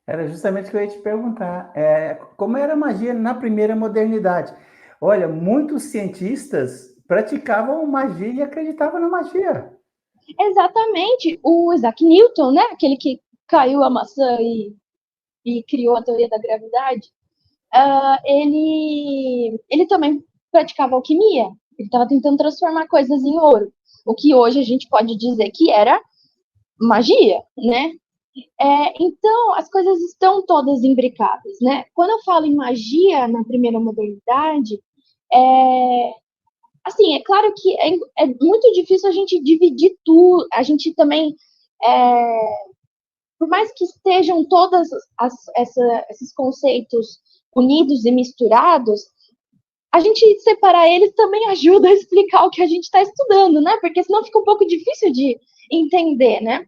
Era justamente o que eu ia te perguntar. Como era a magia na primeira modernidade? Olha, muitos cientistas praticavam magia e acreditavam na magia. Exatamente, o Isaac Newton, né, aquele que caiu a maçã e criou a teoria da gravidade, ele também praticava alquimia. Ele estava tentando transformar coisas em ouro, o que hoje a gente pode dizer que era magia, né? Então, as coisas estão todas imbricadas, né? Quando eu falo em magia na primeira modernidade, é, assim, é claro que é muito difícil a gente dividir tudo, a gente também, é, por mais que estejam todos esses conceitos unidos e misturados, a gente separar eles também ajuda a explicar o que a gente está estudando, né? Porque senão fica um pouco difícil de entender, né?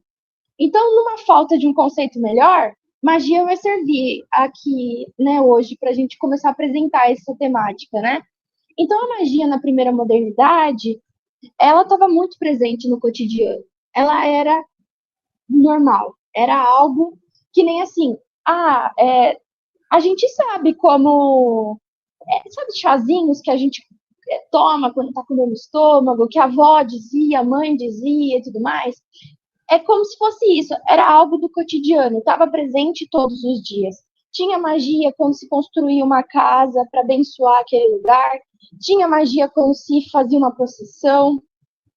Então, numa falta de um conceito melhor, magia vai servir aqui, né, hoje, para a gente começar a apresentar essa temática, né? Então, a magia na primeira modernidade, ela estava muito presente no cotidiano. Ela era normal, era algo que nem assim, a gente sabe como, sabe, chazinhos que a gente toma quando está com dor no estômago, que a avó dizia, a mãe dizia e tudo mais. É como se fosse isso, era algo do cotidiano, estava presente todos os dias. Tinha magia quando se construía uma casa para abençoar aquele lugar, tinha magia quando se fazia uma procissão.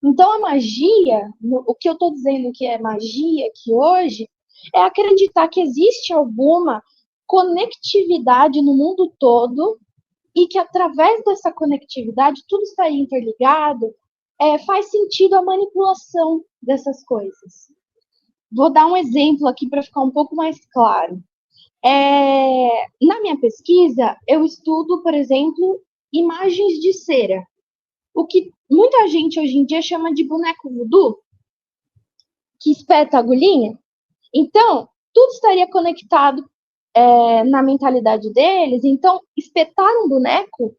Então, a magia, o que eu estou dizendo que é magia aqui hoje, é acreditar que existe alguma conectividade no mundo todo e que através dessa conectividade tudo está interligado, faz sentido a manipulação dessas coisas. Vou dar um exemplo aqui para ficar um pouco mais claro. Na minha pesquisa, eu estudo, por exemplo, imagens de cera, o que muita gente hoje em dia chama de boneco voodoo, que espeta a agulhinha. Então, tudo estaria conectado na mentalidade deles. Então, espetar um boneco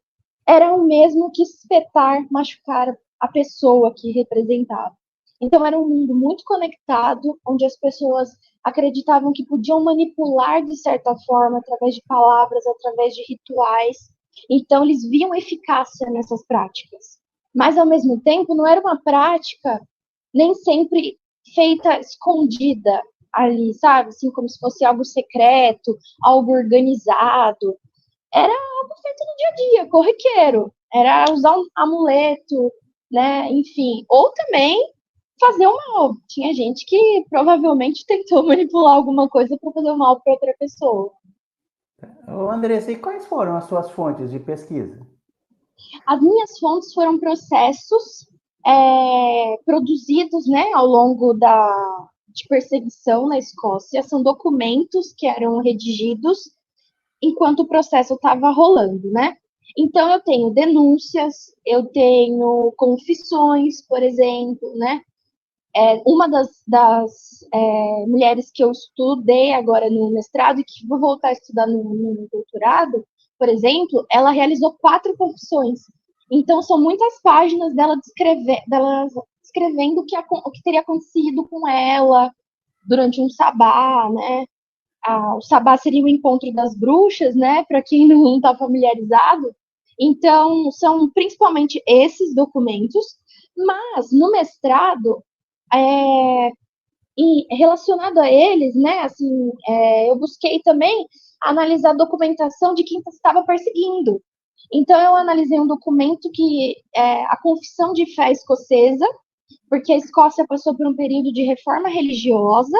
era o mesmo que espetar, machucar a pessoa que representava. Então, era um mundo muito conectado, onde as pessoas acreditavam que podiam manipular de certa forma, através de palavras, através de rituais. Então, eles viam eficácia nessas práticas. Mas, ao mesmo tempo, não era uma prática nem sempre feita escondida ali, sabe? Assim, como se fosse algo secreto, algo organizado. Era algo feito no dia a dia, corriqueiro. Era usar um amuleto, né? Enfim. Ou também fazer o mal. Tinha gente que provavelmente tentou manipular alguma coisa para fazer o mal para outra pessoa. Ô, Andressa, e quais foram as suas fontes de pesquisa? As minhas fontes foram processos produzidos, né, ao longo de perseguição na Escócia. São documentos que eram redigidos enquanto o processo estava rolando, né? Então, eu tenho denúncias, eu tenho confissões, por exemplo, né? Uma das mulheres que eu estudei agora no mestrado e que vou voltar a estudar no doutorado, por exemplo, ela realizou 4 confissões. Então, são muitas páginas dela descrevendo o que teria acontecido com ela durante um sabá, né? O sabá seria o encontro das bruxas, né? Para quem não está familiarizado. Então, são principalmente esses documentos, mas no mestrado, é, relacionado a eles, né? Assim, eu busquei também analisar a documentação de quem estava perseguindo. Então, eu analisei um documento que é a Confissão de Fé Escocesa, porque a Escócia passou por um período de reforma religiosa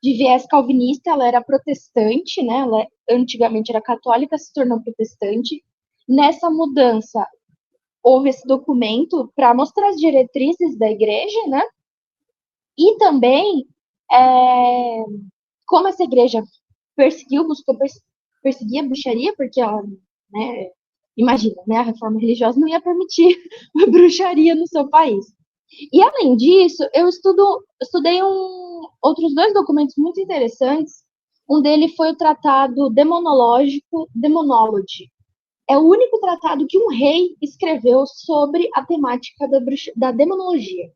de viés calvinista, ela era protestante, né? Ela antigamente era católica, se tornou protestante. Nessa mudança, houve esse documento para mostrar as diretrizes da igreja, né? E também é, como essa igreja buscou perseguir a bruxaria, porque ela, né, imagina, né, a reforma religiosa não ia permitir a bruxaria no seu país. E além disso, estudei outros 2 documentos muito interessantes. Um deles foi o tratado demonológico Demonology. É o único tratado que um rei escreveu sobre a temática da demonologia.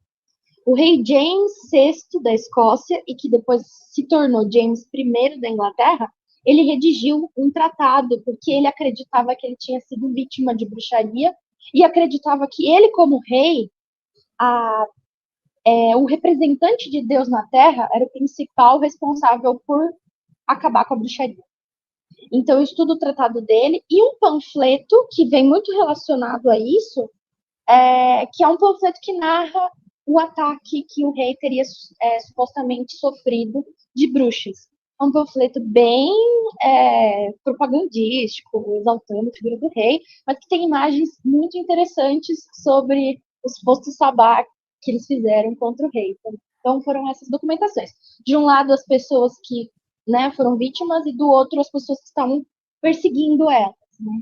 O rei James VI da Escócia, e que depois se tornou James I da Inglaterra, ele redigiu um tratado porque ele acreditava que ele tinha sido vítima de bruxaria e acreditava que ele, como rei, o representante de Deus na Terra, era o principal responsável por acabar com a bruxaria. Então, eu estudo o tratado dele e um panfleto que vem muito relacionado a isso, que é um panfleto que narra o ataque que o rei teria supostamente sofrido de bruxas. É um panfleto bem propagandístico, exaltando a figura do rei, mas que tem imagens muito interessantes sobre os postos sabá que eles fizeram contra o rei. Então, foram essas documentações. De um lado, as pessoas que, né, foram vítimas, e do outro, as pessoas que estavam perseguindo elas. Né?